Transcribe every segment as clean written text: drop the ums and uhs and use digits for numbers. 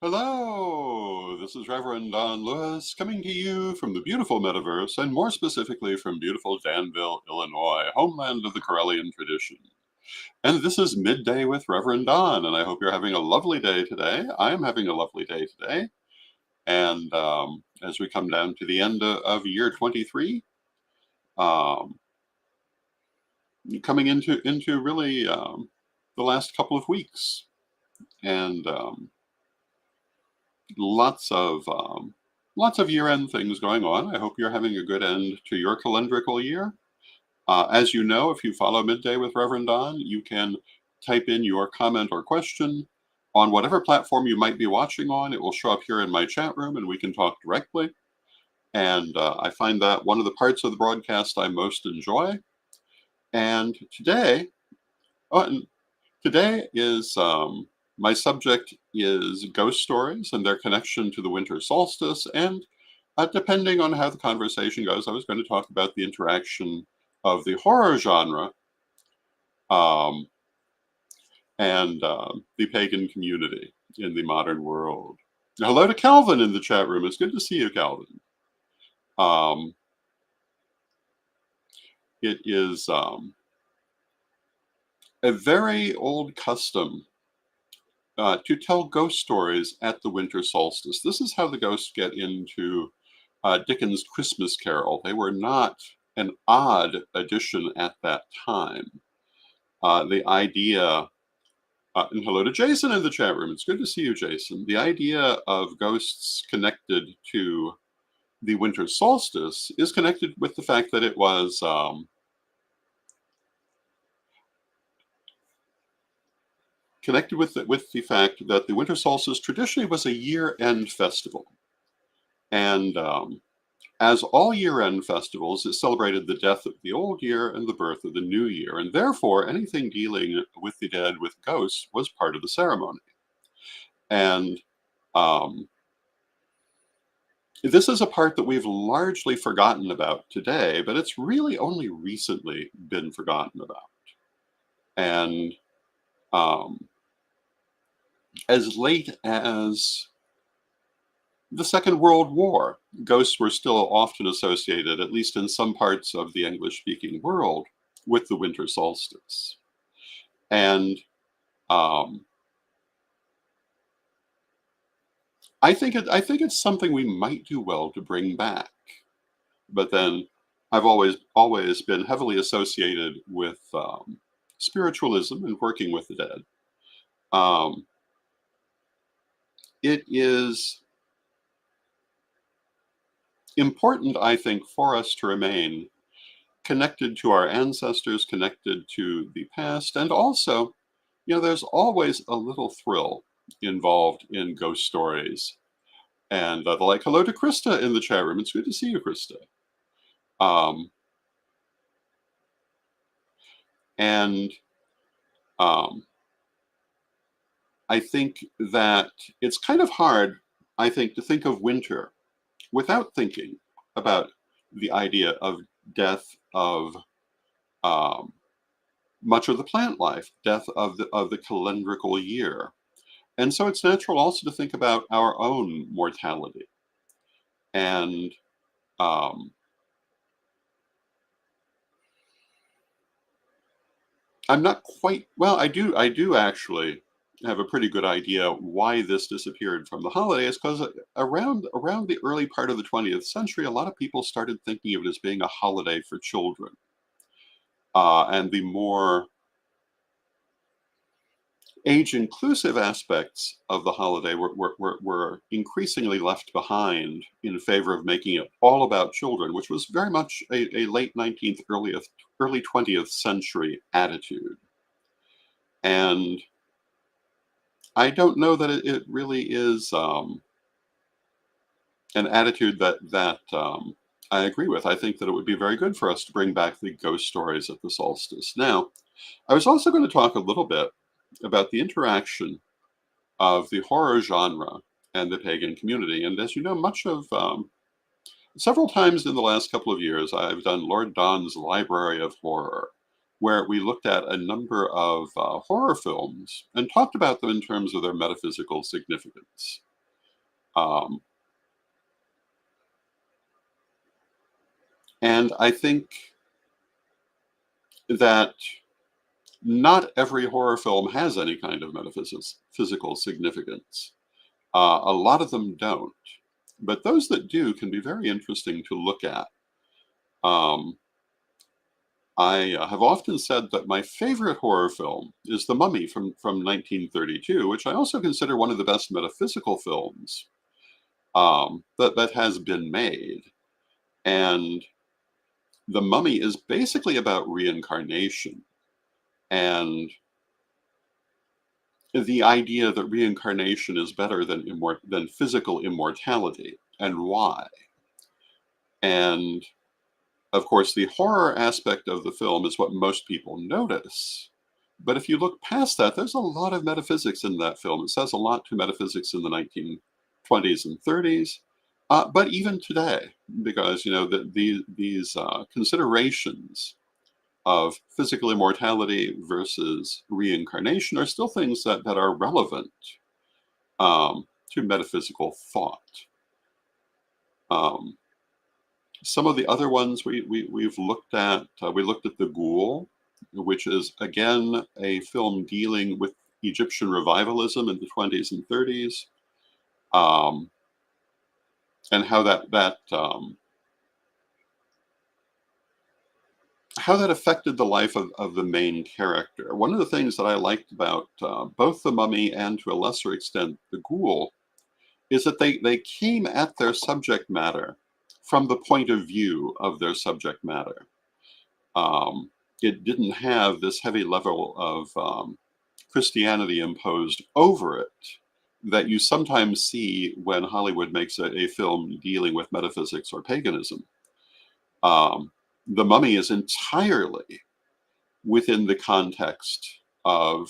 Hello, this is Reverend Don Lewis coming to you from the beautiful metaverse, and more specifically from beautiful Danville, Illinois, homeland of the Corellian tradition. And this is Midday with Reverend Don, and I hope you're having a lovely day today. I am having a lovely day today. And as we come down to the end of year 23, um, coming into really the last couple of weeks, and lots of lots of year-end things going on. I hope you're having a good end to your calendrical year. As you know, if you follow Midday with Reverend Don, you can type in your comment or question on whatever platform you might be watching on. It will show up here in my chat room, and we can talk directly. And I find that one of the parts of the broadcast I most enjoy. And and today is my subject is ghost stories and their connection to the winter solstice. And depending on how the conversation goes, I was going to talk about the interaction of the horror genre um, and the pagan community in the modern world. Hello to Calvin in the chat room. It's good to see you, Calvin. Um, it is a very old custom to tell ghost stories at the winter solstice. This is how the ghosts get into Dickens' Christmas Carol. They were not an odd addition at that time. The idea, and hello to Jason in the chat room. It's good to see you, Jason. The idea of ghosts connected to the winter solstice is connected with the fact that it was connected with the fact that the winter solstice traditionally was a year-end festival. And as all year-end festivals, it celebrated the death of the old year and the birth of the new year, and therefore anything dealing with the dead, with ghosts, was part of the ceremony. And um, this is a part that we've largely forgotten about today, but it's really only recently been forgotten about. And um, as late as the Second World War, ghosts were still often associated, at least in some parts of the English-speaking world, with the winter solstice. And um, I think it's something we might do well to bring back. But then I've always been heavily associated with spiritualism and working with the dead. Um, it is important, I think, for us to remain connected to our ancestors, connected to the past, and also, there's always a little thrill involved in ghost stories. And the like, hello to Krista in the chat room. It's good to see you, Krista. Um, and um, I think that it's kind of hard, I think, to think of winter without thinking about the idea of death of um, much of the plant life, death of the calendrical year. And so it's natural also to think about our own mortality. And um, I'm not quite, well, I do actually have a pretty good idea why this disappeared from the holidays, because around the early part of the 20th century, a lot of people started thinking of it as being a holiday for children. And the more age-inclusive aspects of the holiday were increasingly left behind in favor of making it all about children, which was very much a late 19th, early 20th century attitude. And I don't know that it really is an attitude that I agree with. I think that it would be very good for us to bring back the ghost stories at the solstice. Now, I was also going to talk a little bit about the interaction of the horror genre and the pagan community. And as you know, several times in the last couple of years, I've done Lord Don's Library of Horror, where we looked at a number of horror films and talked about them in terms of their metaphysical significance. Um, and I think that not every horror film has any kind of metaphysics, physical significance. A lot of them don't. But those that do can be very interesting to look at. Um, I have often said that my favorite horror film is The Mummy from 1932, which I also consider one of the best metaphysical films that has been made. And The Mummy is basically about reincarnation and the idea that reincarnation is better than physical immortality, and why. And of course, the horror aspect of the film is what most people notice. But if you look past that, there's a lot of metaphysics in that film. It says a lot to metaphysics in the 1920s and 30s, but even today, because these considerations of physical immortality versus reincarnation are still things that are relevant to metaphysical thought. Um, some of the other ones we've looked at, we looked at The Ghoul, which is again a film dealing with Egyptian revivalism in the 20s and 30s, um, and how that affected the life of the main character. One of the things that I liked about both The Mummy and to a lesser extent The Ghoul is that they came at their subject matter from the point of view of their subject matter. Um, it didn't have this heavy level of Christianity imposed over it that you sometimes see when Hollywood makes a film dealing with metaphysics or paganism. Um, the Mummy is entirely within the context of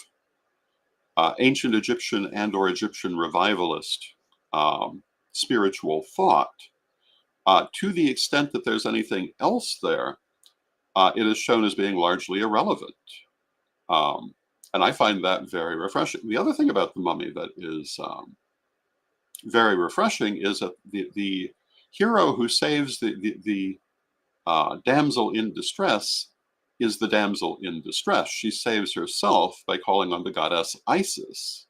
ancient Egyptian and or Egyptian revivalist um, spiritual thought. To the extent that there's anything else there, it is shown as being largely irrelevant. Um, and I find that very refreshing. The other thing about The Mummy that is very refreshing is that the hero who saves the damsel in distress is the damsel in distress. She saves herself by calling on the goddess Isis,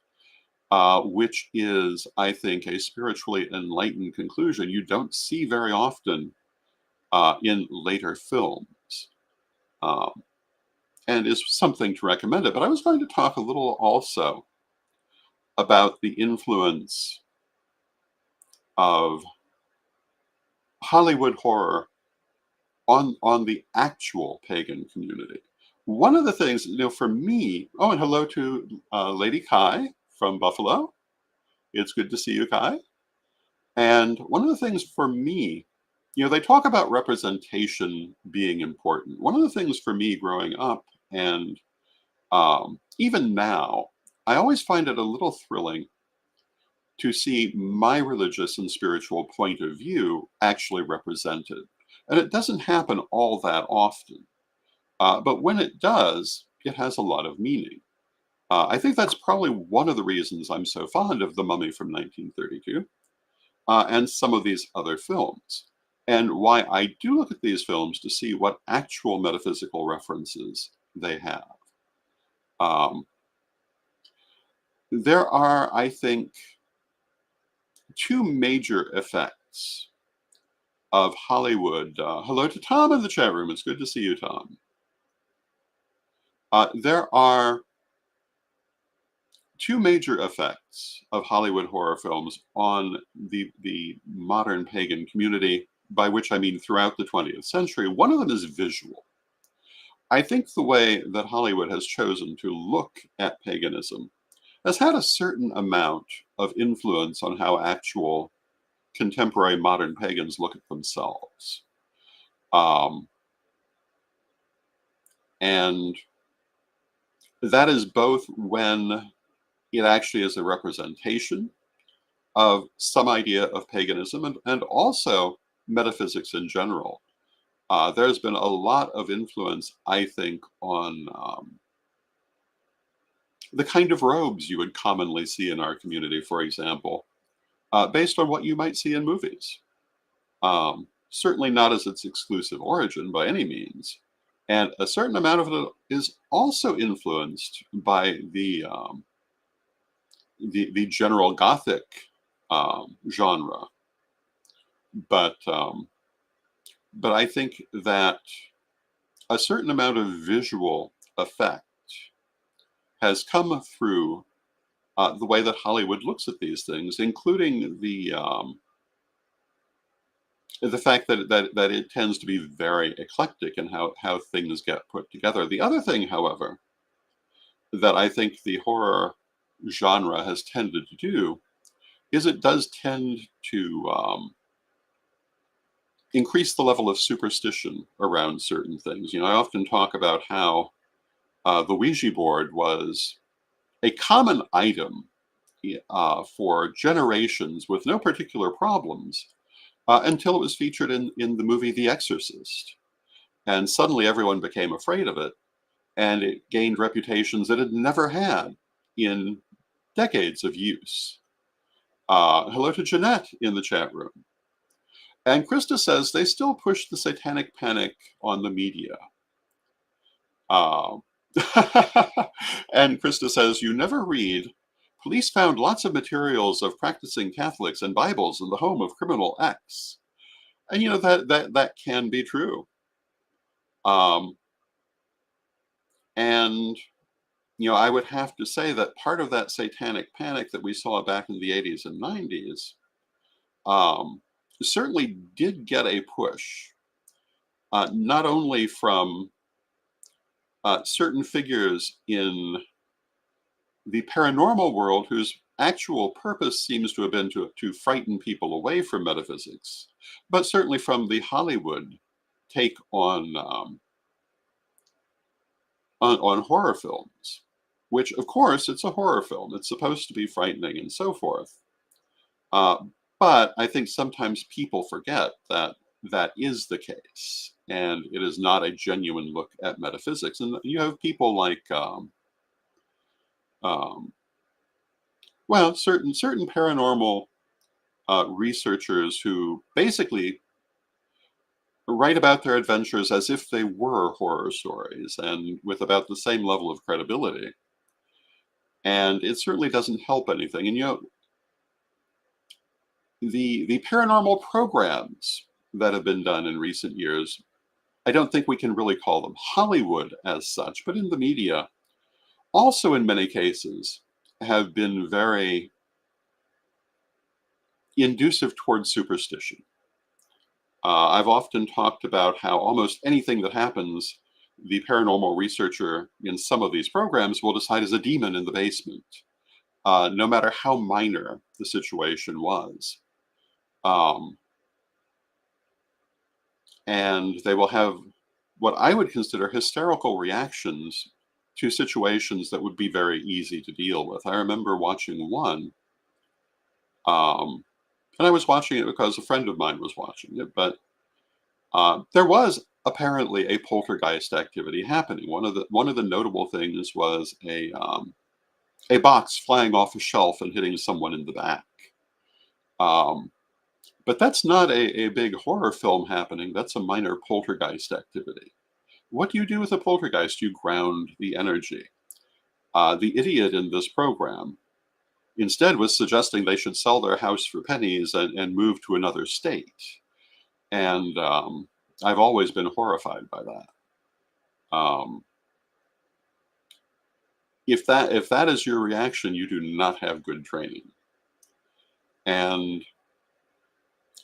which is, I think, a spiritually enlightened conclusion you don't see very often in later films, um, and is something to recommend it. But I was going to talk a little also about the influence of Hollywood horror on the actual pagan community. One of the things, for me, oh, and hello to Lady Kai from Buffalo. It's good to see you, Kai. And one of the things for me, they talk about representation being important. One of the things for me growing up, and even now, I always find it a little thrilling to see my religious and spiritual point of view actually represented. And it doesn't happen all that often. But when it does, it has a lot of meaning. I think that's probably one of the reasons I'm so fond of The Mummy from 1932 and some of these other films, and why I do look at these films to see what actual metaphysical references they have. Um, there are, I think, two major effects of Hollywood. Hello to Tom in the chat room. It's good to see you, Tom. There are two major effects of Hollywood horror films on the modern pagan community, by which I mean throughout the 20th century. One of them is visual. I think the way that Hollywood has chosen to look at paganism has had a certain amount of influence on how actual contemporary modern pagans look at themselves. Um, and that is both when it actually is a representation of some idea of paganism and also metaphysics in general. There's been a lot of influence, I think, on the kind of robes you would commonly see in our community, for example. based on what you might see in movies. Certainly not as its exclusive origin by any means. And a certain amount of it is also influenced by the general Gothic genre. But but I think that a certain amount of visual effect has come through the way that Hollywood looks at these things, including the fact that it tends to be very eclectic in how things get put together. The other thing, however, that I think the horror genre has tended to do is it does tend to increase the level of superstition around certain things. I often talk about how the Ouija board was a common item for generations with no particular problems until it was featured in the movie The Exorcist. And suddenly everyone became afraid of it, and it gained reputations it had never had in decades of use. Hello to Jeanette in the chat room. And Krista says they still push the satanic panic on the media. And Krista says, you never read. Police found lots of materials of practicing Catholics and Bibles in the home of criminal X. And that can be true. And I would have to say that part of that satanic panic that we saw back in the 80s and 90s certainly did get a push, not only from certain figures in the paranormal world whose actual purpose seems to have been to frighten people away from metaphysics, but certainly from the Hollywood take on horror films, which, of course, it's a horror film. It's supposed to be frightening and so forth. But I think sometimes people forget that that is the case, and it is not a genuine look at metaphysics. And you have people like, certain paranormal researchers who basically write about their adventures as if they were horror stories and with about the same level of credibility. And it certainly doesn't help anything. And the paranormal programs that have been done in recent years, I don't think we can really call them Hollywood as such, but in the media, also in many cases, have been very inducive towards superstition. I've often talked about how almost anything that happens, the paranormal researcher in some of these programs will decide is a demon in the basement, no matter how minor the situation was. And they will have what I would consider hysterical reactions to situations that would be very easy to deal with. I remember watching one, and I was watching it because a friend of mine was watching it, but there was apparently a poltergeist activity happening. One of the notable things was a box flying off a shelf and hitting someone in the back. But that's not a big horror film happening. That's a minor poltergeist activity. What do you do with a poltergeist? You ground the energy. The idiot in this program instead was suggesting they should sell their house for pennies and move to another state. And I've always been horrified by that. If that is your reaction, you do not have good training. And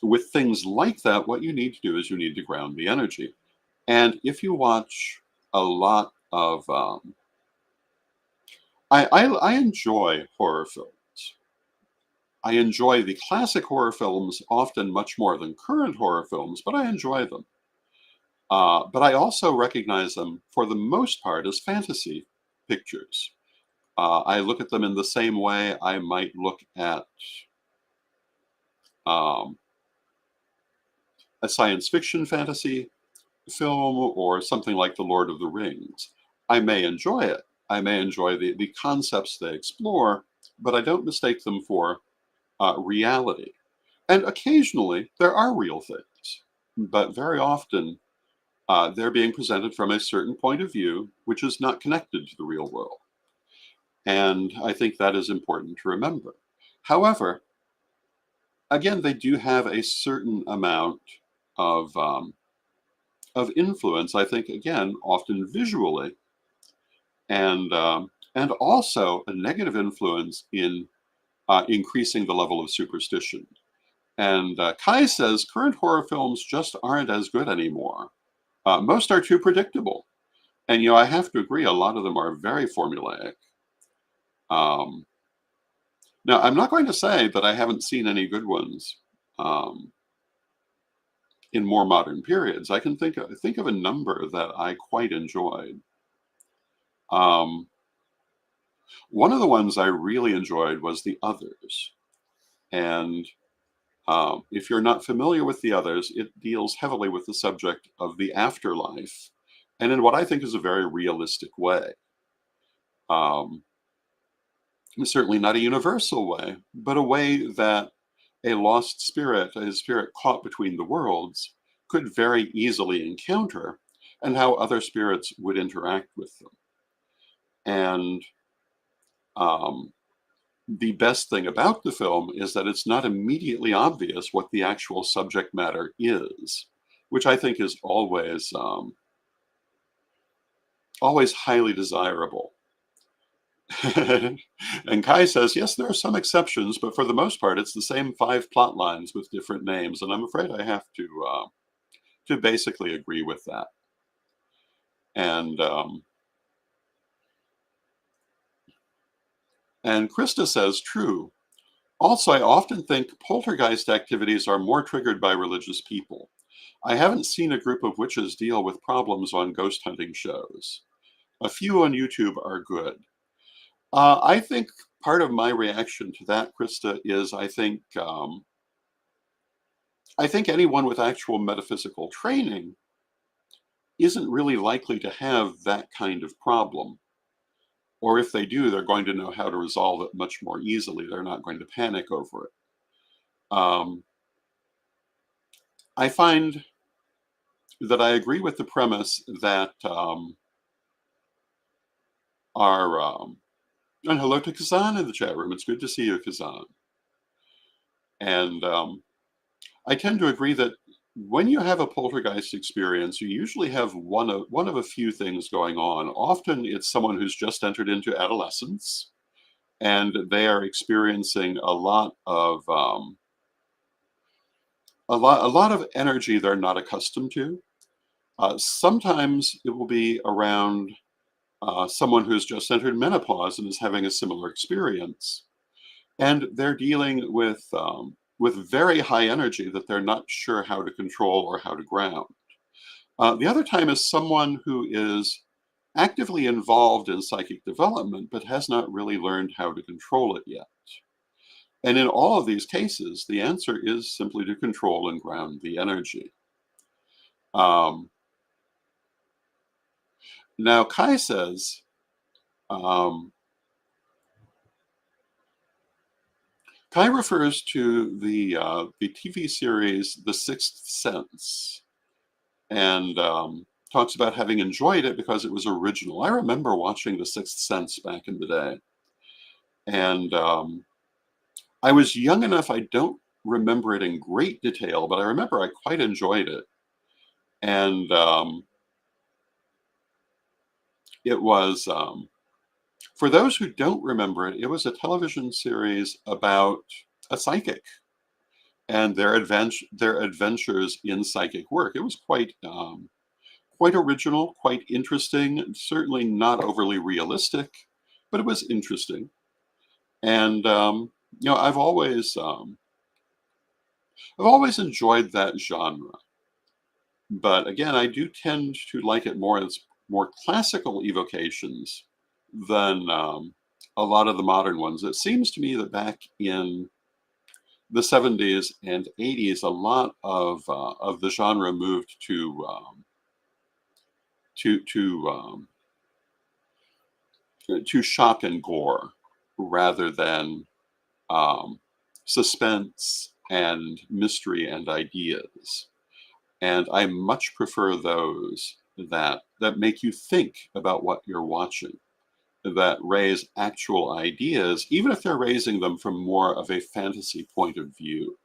with things like that, what you need to do is you need to ground the energy. And if you watch a lot of, I enjoy horror films. I enjoy the classic horror films often much more than current horror films, but I enjoy them. But I also recognize them, for the most part, as fantasy pictures. I look at them in the same way I might look at a science fiction fantasy film or something like The Lord of the Rings. I may enjoy it. I may enjoy the concepts they explore, but I don't mistake them for reality. And occasionally there are real things, but very often they're being presented from a certain point of view, which is not connected to the real world. And I think that is important to remember. However, again, they do have a certain amount of influence. I think again, often visually, and also a negative influence in increasing the level of superstition. And Kai says current horror films just aren't as good anymore. Most are too predictable, and I have to agree. A lot of them are very formulaic. Um, Now, I'm not going to say that I haven't seen any good ones um, in more modern periods. I can think of a number that I quite enjoyed. Um, One of the ones I really enjoyed was The Others, and if you're not familiar with The Others, it deals heavily with the subject of the afterlife, and in what I think is a very realistic way. Um, Certainly not a universal way, but a way that a lost spirit, a spirit caught between the worlds, could very easily encounter, and how other spirits would interact with them. And um, the best thing about the film is that it's not immediately obvious what the actual subject matter is, which I think is always highly desirable. And Kai says, yes, there are some exceptions, but for the most part, it's the same 5 plot lines with different names, and I'm afraid I have to basically agree with that. And and Krista says, true. Also, I often think poltergeist activities are more triggered by religious people. I haven't seen a group of witches deal with problems on ghost hunting shows. A few on YouTube are good. I think part of my reaction to that, Krista, is I think anyone with actual metaphysical training isn't really likely to have that kind of problem. Or if they do, they're going to know how to resolve it much more easily. They're not going to panic over it. Um, I find that I agree with the premise that our and hello to Kazan in the chat room. It's good to see you, Kazan. And I tend to agree that when you have a poltergeist experience, you usually have one of a few things going on. Often it's someone who's just entered into adolescence, and they are experiencing a lot of energy they're not accustomed to. Sometimes it will be around someone who's just entered menopause and is having a similar experience, and they're dealing with very high energy that they're not sure how to control or how to ground. The other time is someone who is actively involved in psychic development but has not really learned how to control it yet. And in all of these cases, the answer is simply to control and ground the energy. Um, Now, Kai says, um, Kai refers to the TV series The Sixth Sense, and talks about having enjoyed it because it was original. I remember watching The Sixth Sense back in the day, and I was young enough. I don't remember it in great detail, but I remember I quite enjoyed it. And it was for those who don't remember it, it was a television series about a psychic and their adventures in psychic work. It was quite original, quite interesting, certainly not overly realistic, but it was interesting. And I've always enjoyed that genre. But again, I do tend to like it more as more classical evocations than a lot of the modern ones. It seems to me that back in the 70s and 80s, a lot of the genre moved to to um, to shock and gore rather than um, suspense and mystery and ideas. And I much prefer those that make you think about what you're watching, that raise actual ideas, even if they're raising them from more of a fantasy point of view.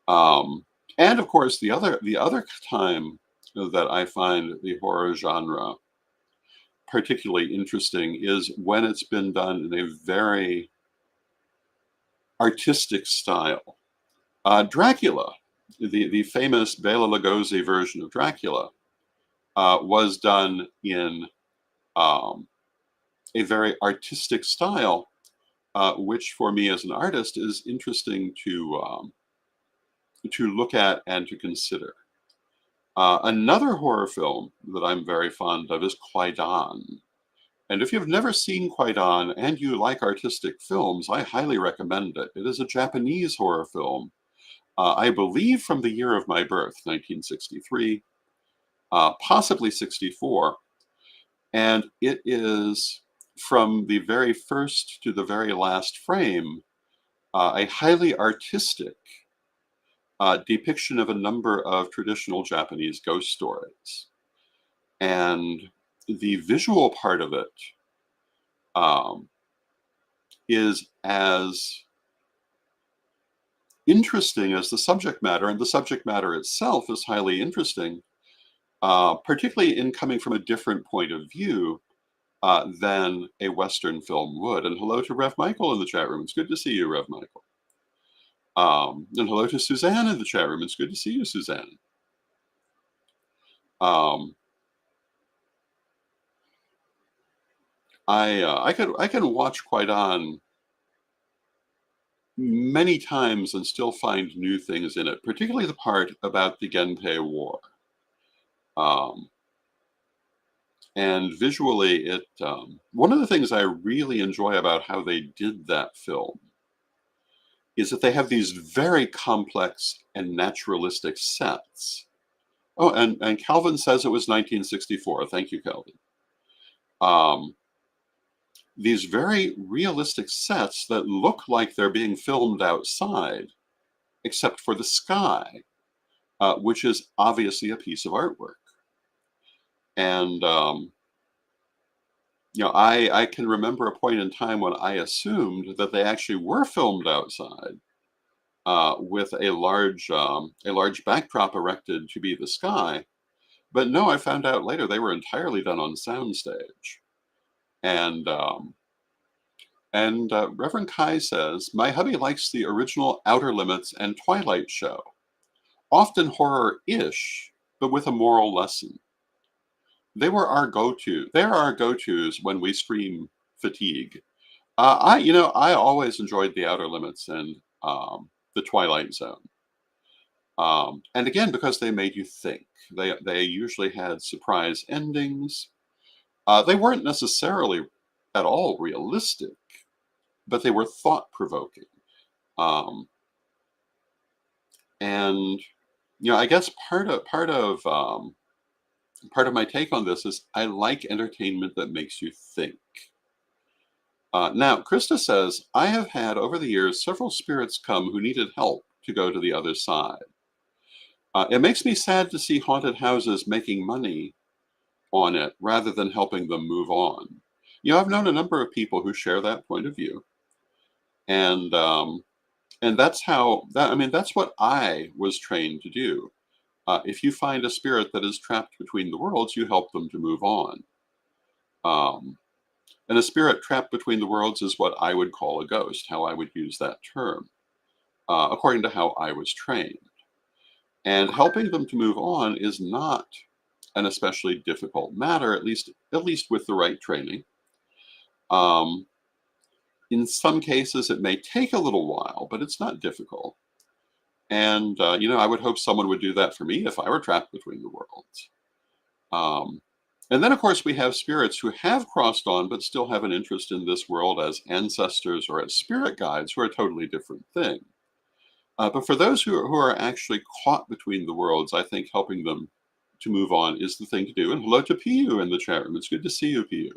Um, and of course, the other time that I find the horror genre particularly interesting is when it's been done in a very artistic style. Dracula, the famous Bela Lugosi version of Dracula, was done in um, a very artistic style, which for me as an artist is interesting to look at and to consider. Another horror film that I'm very fond of is Kwaidan. And if you've never seen Kwaidan and you like artistic films, I highly recommend it. It is a Japanese horror film, I believe from the year of my birth, 1963, possibly 64. And it is from the very first to the very last frame, a highly artistic depiction of a number of traditional Japanese ghost stories. And the visual part of it um, is as interesting as the subject matter, and the subject matter itself is highly interesting, particularly in coming from a different point of view than a Western film would. And hello to Rev Michael in the chat room. It's good to see you, Rev Michael. And hello to Suzanne in the chat room. It's good to see you, Suzanne. Um, I can watch Kwaidan many times and still find new things in it, particularly the part about the Genpei War. Um, and visually, one of the things I really enjoy about how they did that film is that they have these very complex and naturalistic sets. Oh, and Calvin says it was 1964. Thank you, Calvin. These very realistic sets that look like they're being filmed outside, except for the sky, which is obviously a piece of artwork. And I can remember a point in time when I assumed that they actually were filmed outside with a large backdrop erected to be the sky. But no, I found out later they were entirely done on soundstage. And Reverend Kai says, my hubby likes the original Outer Limits and Twilight show, often horror-ish, but with a moral lesson. They were our go-to. They're our go-tos when we stream fatigue. I always enjoyed the Outer Limits and the Twilight Zone. And again, because they made you think. They usually had surprise endings. They weren't necessarily at all realistic, but they were thought-provoking. And I guess part of my take on this is I like entertainment that makes you think. Now, Krista says, I have had over the years several spirits come who needed help to go to the other side. It makes me sad to see haunted houses making money on it rather than helping them move on. I've known a number of people who share that point of view. And that's that's what I was trained to do. If you find a spirit that is trapped between the worlds, you help them to move on. And a spirit trapped between the worlds is what I would call a ghost, how I would use that term, according to how I was trained. And helping them to move on is not an especially difficult matter, at least with the right training. In some cases, it may take a little while, but it's not difficult. And, I would hope someone would do that for me if I were trapped between the worlds. And then, of course, we have spirits who have crossed on, but still have an interest in this world as ancestors or as spirit guides, who are a totally different thing. But for those who are actually caught between the worlds, I think helping them to move on is the thing to do. And hello to Piyu in the chat room. It's good to see you, Piyu.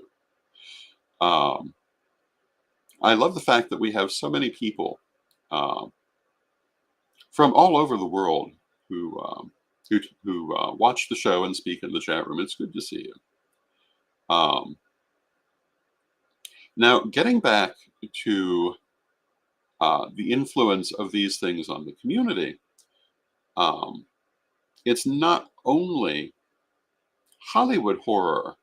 I love the fact that we have so many people uh, from all over the world who watch the show and speak in the chat room. It's good to see you. Now, getting back to the influence of these things on the community, it's not only Hollywood horror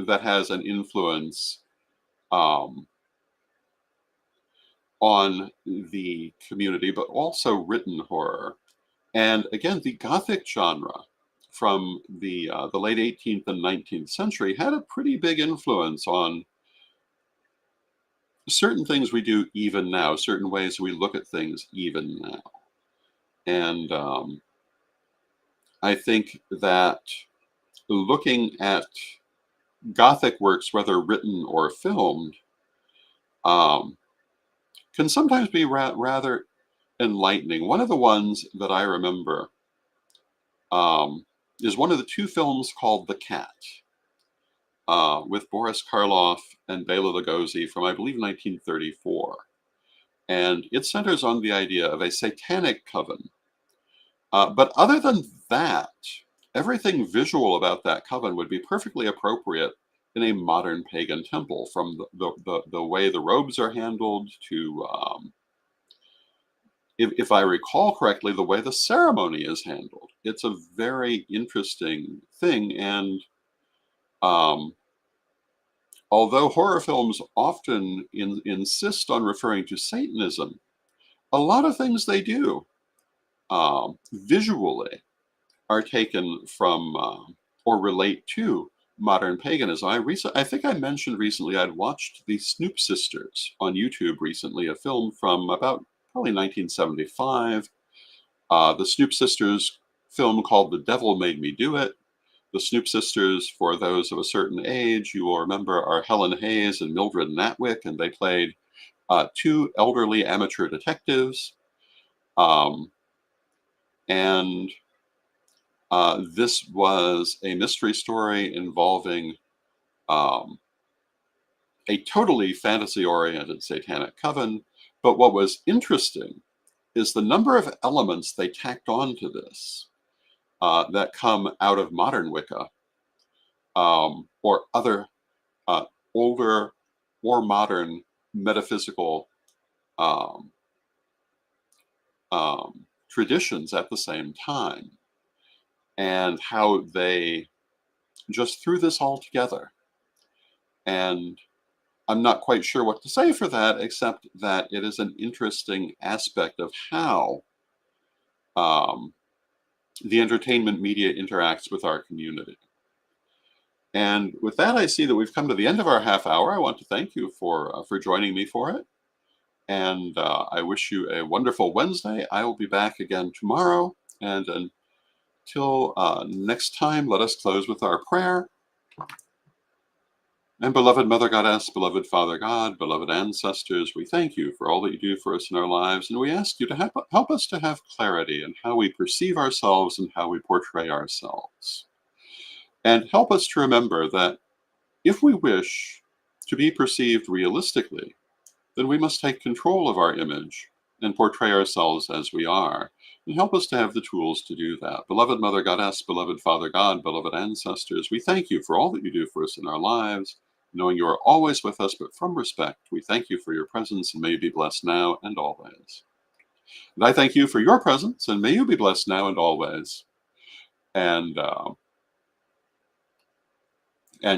that has an influence um, on the community, but also written horror. And again, the Gothic genre from the late 18th and 19th century had a pretty big influence on certain things we do even now, certain ways we look at things even now. And I think that looking at Gothic works, whether written or filmed, um, can sometimes be rather enlightening. One of the ones that I remember is one of the two films called The Cat, with Boris Karloff and Bela Lugosi from, I believe, 1934. And it centers on the idea of a satanic coven. But other than that, everything visual about that coven would be perfectly appropriate in a modern pagan temple, from the way the robes are handled to, if I recall correctly, the way the ceremony is handled. It's a very interesting thing. And um, although horror films often insist on referring to Satanism, a lot of things they do visually are taken from or relate to modern paganism. I think I mentioned recently I'd watched the Snoop Sisters on YouTube recently, a film from about probably 1975. The Snoop Sisters film called The Devil Made Me Do It. The Snoop Sisters, for those of a certain age, you will remember, are Helen Hayes and Mildred Natwick, and they played two elderly amateur detectives. Um, and this was a mystery story involving um, a totally fantasy-oriented satanic coven. But what was interesting is the number of elements they tacked onto this that come out of modern Wicca, or other uh, older or modern metaphysical um, traditions at the same time, and how they just threw this all together. And I'm not quite sure what to say for that, except that it is an interesting aspect of how um, the entertainment media interacts with our community. And with that, I see that we've come to the end of our half hour. I want to thank you for joining me for it. And I wish you a wonderful Wednesday. I will be back again tomorrow. And until next time, let us close with our prayer. And beloved Mother Goddess, beloved Father God, beloved ancestors, we thank you for all that you do for us in our lives. And we ask you to help us to have clarity in how we perceive ourselves and how we portray ourselves. And help us to remember that if we wish to be perceived realistically, then we must take control of our image and portray ourselves as we are, and help us to have the tools to do that. Beloved Mother Goddess, beloved Father God, beloved ancestors, we thank you for all that you do for us in our lives, knowing you are always with us, but from respect, we thank you for your presence, and may you be blessed now and always. And I thank you for your presence, and may you be blessed now and always. And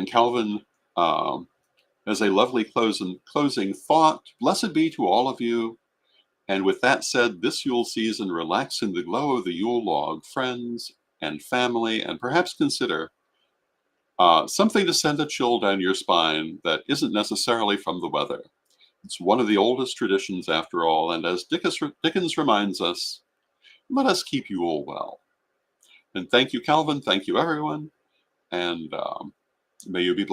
Calvin, as a lovely closing thought, blessed be to all of you. And with that said, this Yule season, relax in the glow of the Yule log, friends and family, and perhaps consider something to send a chill down your spine that isn't necessarily from the weather. It's one of the oldest traditions, after all, and as Dickens reminds us, let us keep Yule well. And thank you, Calvin. Thank you, everyone. And may you be blessed.